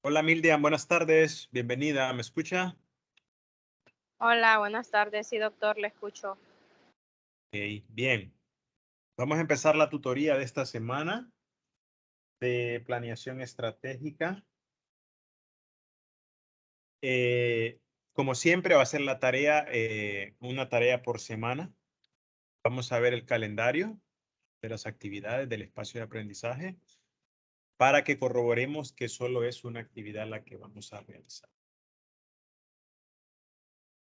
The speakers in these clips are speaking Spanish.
Hola Mildian, buenas tardes, bienvenida, ¿me escucha? Hola, buenas tardes. Sí, doctor, le escucho. Ok, bien, vamos a empezar la tutoría de esta semana de planeación estratégica. Eh, Como siempre va a ser la tarea, una tarea por semana. Vamos a ver el calendario de las actividades del espacio de aprendizaje para que corroboremos que solo es una actividad la que vamos a realizar.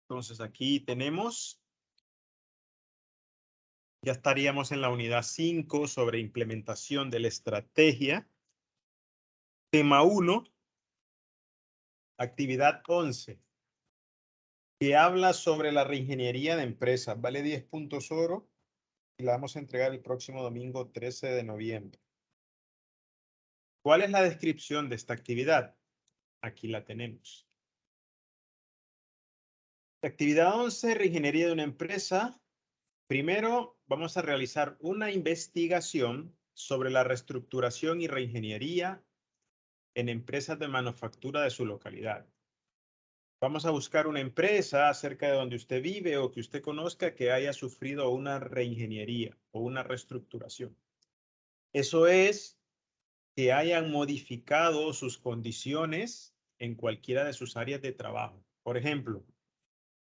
Entonces aquí tenemos. Ya estaríamos en la unidad 5 sobre implementación de la estrategia. Tema 1, actividad 11, que habla sobre la reingeniería de empresas. Vale 10 puntos oro y la vamos a entregar el próximo domingo 13 de noviembre. ¿Cuál es la descripción de esta actividad? Aquí la tenemos. Actividad 11, reingeniería de una empresa. Primero, vamos a realizar una investigación sobre la reestructuración y reingeniería en empresas de manufactura de su localidad. Vamos a buscar una empresa cerca de donde usted vive o que usted conozca que haya sufrido una reingeniería o una reestructuración. Eso es que hayan modificado sus condiciones en cualquiera de sus áreas de trabajo. Por ejemplo,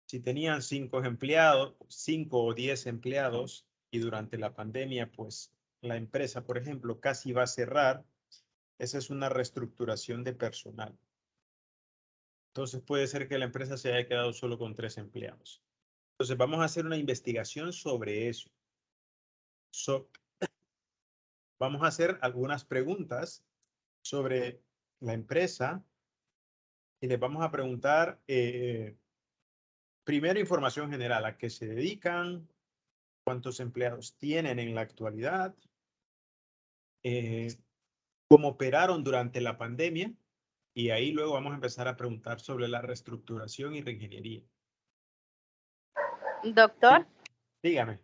si tenían 5 o 10 empleados y durante la pandemia, pues la empresa, por ejemplo, casi va a cerrar, esa es una reestructuración de personal. Entonces puede ser que la empresa se haya quedado solo con 3 empleados. Entonces vamos a hacer una investigación sobre eso. Vamos a hacer algunas preguntas sobre la empresa y les vamos a preguntar primero información general, a qué se dedican, cuántos empleados tienen en la actualidad, eh, cómo operaron durante la pandemia y ahí luego vamos a empezar a preguntar sobre la reestructuración y reingeniería. Doctor, Sí, dígame.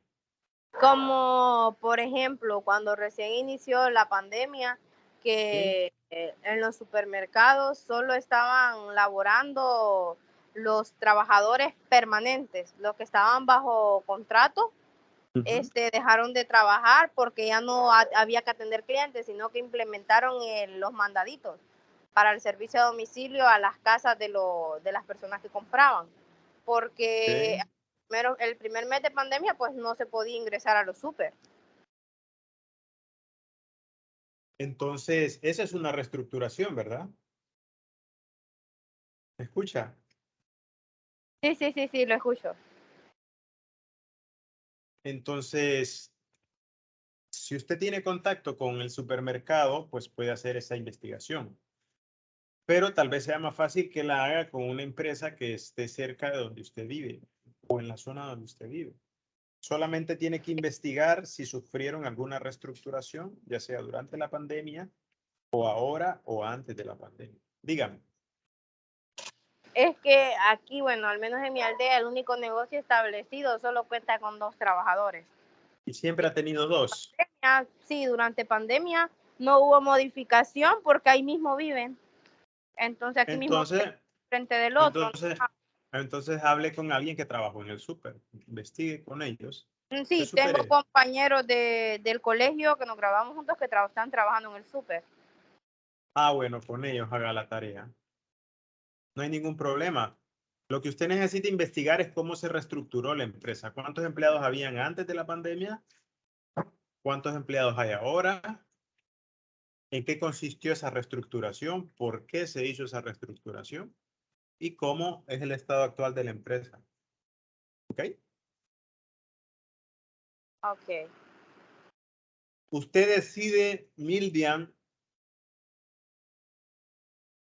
como por ejemplo, cuando recién inició la pandemia, Sí. que en los supermercados solo estaban laborando los trabajadores permanentes, los que estaban bajo contrato, Ujú. dejaron de trabajar porque ya no había que atender clientes, sino que implementaron los mandaditos para el servicio a domicilio a las casas de las personas que compraban, porque Sí. el primer mes de pandemia pues no se podía ingresar a los súper. Entonces, esa es una reestructuración, ¿verdad? ¿Me escucha? Sí, sí, sí, sí, lo escucho. Entonces, si usted tiene contacto con el supermercado, pues puede hacer esa investigación. Pero tal vez sea más fácil que la haga con una empresa que esté cerca de donde usted vive o en la zona donde usted vive. Solamente tiene que investigar si sufrieron alguna reestructuración, ya sea durante la pandemia o ahora o antes de la pandemia. Dígame. Es que aquí, bueno, al menos en mi aldea, el único negocio establecido solo cuenta con 2 trabajadores. Y siempre ha tenido dos. Sí, durante pandemia no hubo modificación porque ahí mismo viven. Entonces aquí mismo viven Entonces, frente del otro. entonces, entonces hable con alguien que trabajó en el súper. Investigue con ellos. ¿Qué Sí, tengo supere? compañeros del colegio que nos grabamos juntos que están trabajando en el súper. Ah, bueno, con ellos haga la tarea. No hay ningún problema. Lo que usted necesita investigar es cómo se reestructuró la empresa. ¿Cuántos empleados habían antes de la pandemia? ¿Cuántos empleados hay ahora? ¿En qué consistió esa reestructuración? ¿Por qué se hizo esa reestructuración? ¿Y cómo es el estado actual de la empresa? ¿Ok? Ok. Usted decide, Mildian,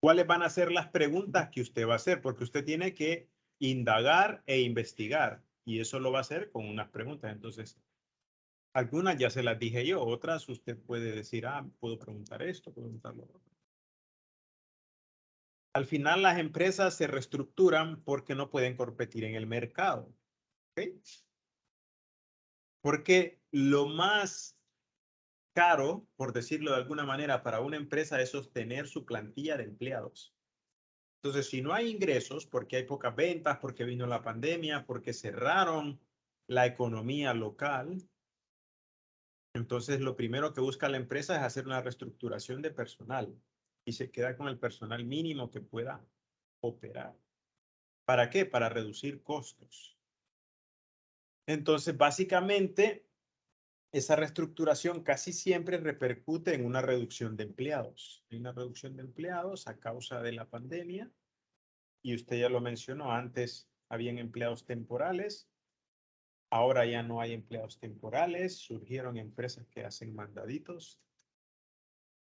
cuáles van a ser las preguntas que usted va a hacer, porque usted tiene que indagar e investigar. Y eso lo va a hacer con unas preguntas. Entonces, algunas ya se las dije yo, otras usted puede decir, ah, puedo preguntar esto, puedo preguntar lo otro. Al final las empresas se reestructuran porque no pueden competir en el mercado. ¿Ok? Porque lo más caro, por decirlo de alguna manera, para una empresa es sostener su plantilla de empleados. Entonces, si no hay ingresos, porque hay pocas ventas, porque vino la pandemia, porque cerraron la economía local, entonces lo primero que busca la empresa es hacer una reestructuración de personal y se queda con el personal mínimo que pueda operar. ¿Para qué? Para reducir costos. Entonces, básicamente, esa reestructuración casi siempre repercute en una reducción de empleados. Hay una reducción de empleados a causa de la pandemia. Y usted ya lo mencionó antes, habían empleados temporales. Ahora ya no hay empleados temporales. Surgieron empresas que hacen mandaditos.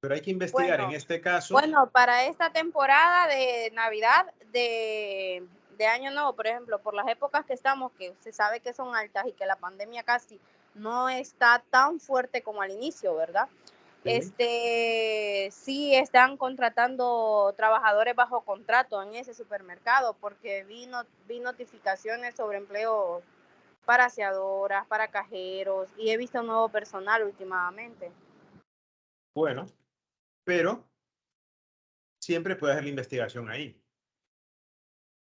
Pero hay que investigar en Bueno, este caso. bueno, para esta temporada de Navidad, de Año Nuevo, por ejemplo, por las épocas que estamos, que se sabe que son altas y que la pandemia casi no está tan fuerte como al inicio, ¿verdad? Sí están contratando trabajadores bajo contrato en ese supermercado porque vi notificaciones sobre empleo para aseadoras, para cajeros y he visto nuevo personal últimamente. Bueno, pero siempre puede hacer la investigación ahí.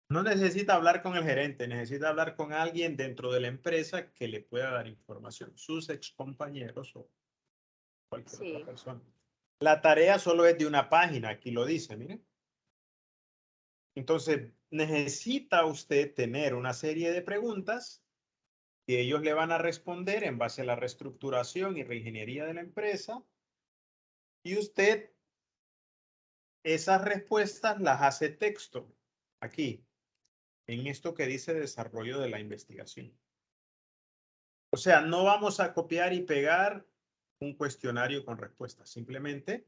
No necesita hablar con el gerente, necesita hablar con alguien dentro de la empresa que le pueda dar información, sus excompañeros o cualquier otra Sí. persona. La tarea solo es de una página, aquí lo dice, miren. Entonces, necesita usted tener una serie de preguntas que ellos le van a responder en base a la reestructuración y reingeniería de la empresa. Y usted esas respuestas las hace texto aquí, en esto que dice desarrollo de la investigación. O sea, no vamos a copiar y pegar un cuestionario con respuestas, simplemente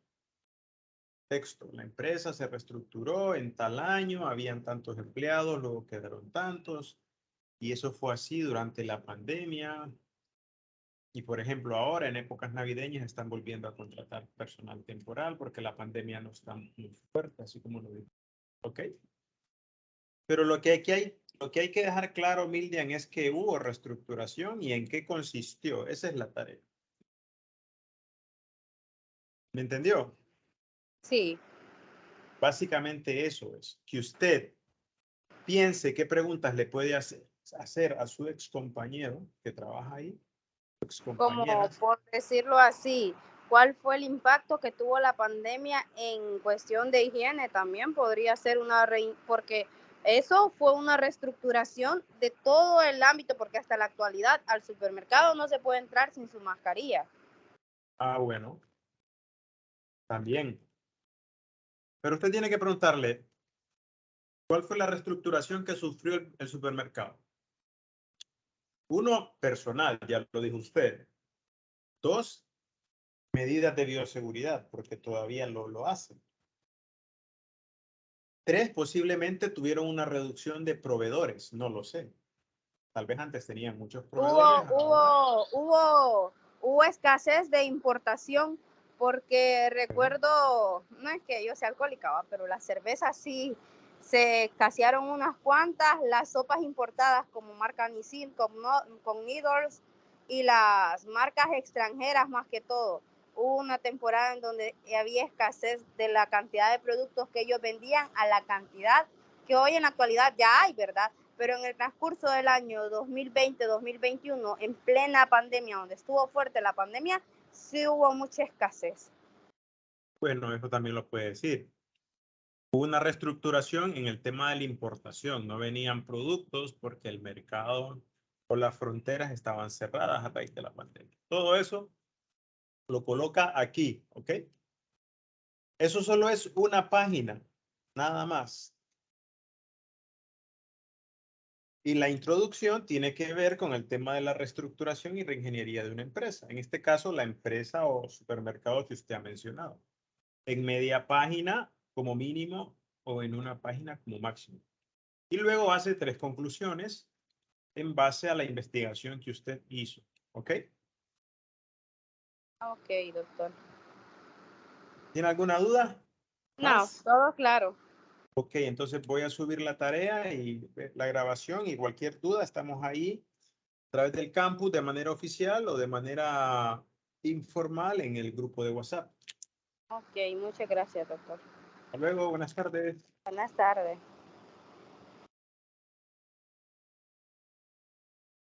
texto. La empresa se reestructuró en tal año, habían tantos empleados, luego quedaron tantos, y eso fue así durante la pandemia. Y por ejemplo, ahora en épocas navideñas están volviendo a contratar personal temporal porque la pandemia no está muy fuerte, así como lo digo. ¿Ok? Pero lo que hay que dejar claro, Mildian, es que hubo reestructuración y en qué consistió. Esa es la tarea. ¿Me entendió? Sí. Básicamente eso es, que usted piense qué preguntas le puede hacer a su ex compañero que trabaja ahí, ex Como compañeras. por decirlo así, ¿cuál fue el impacto que tuvo la pandemia en cuestión de higiene? También podría ser porque eso fue una reestructuración de todo el ámbito, porque hasta la actualidad al supermercado no se puede entrar sin su mascarilla. Ah, bueno, también. Pero usted tiene que preguntarle, ¿cuál fue la reestructuración que sufrió el supermercado? Uno, personal, ya lo dijo usted. Dos, medidas de bioseguridad, porque todavía lo hacen. Tres, posiblemente tuvieron una reducción de proveedores, no lo sé. Tal vez antes tenían muchos Hubo, proveedores, ahora. hubo, hubo, hubo escasez de importación porque Bueno, recuerdo, no es que yo sea alcohólica, pero las cervezas sí se escasearon unas cuantas, las sopas importadas como marca Nissin, con Needles y las marcas extranjeras más que todo. Hubo una temporada en donde había escasez de la cantidad de productos que ellos vendían a la cantidad que hoy en la actualidad ya hay, ¿verdad? Pero en el transcurso del año 2020-2021, en plena pandemia, donde estuvo fuerte la pandemia, sí hubo mucha escasez. bueno, eso también lo puede decir. Hubo una reestructuración en el tema de la importación. No venían productos porque el mercado o las fronteras estaban cerradas a raíz de la pandemia. Todo eso lo coloca aquí, ¿ok? Eso solo es una página, nada más. Y la introducción tiene que ver con el tema de la reestructuración y reingeniería de una empresa. En este caso, la empresa o supermercado que usted ha mencionado. En media página como mínimo o en una página como máximo. Y luego hace tres conclusiones en base a la investigación que usted hizo. ¿Ok? Ok, doctor. ¿Tiene alguna duda No, más? todo claro. Ok, entonces voy a subir la tarea y la grabación y cualquier duda, estamos ahí a través del campus de manera oficial o de manera informal en el grupo de WhatsApp. Ok, muchas gracias, doctor. Hasta luego, buenas tardes. Buenas tardes.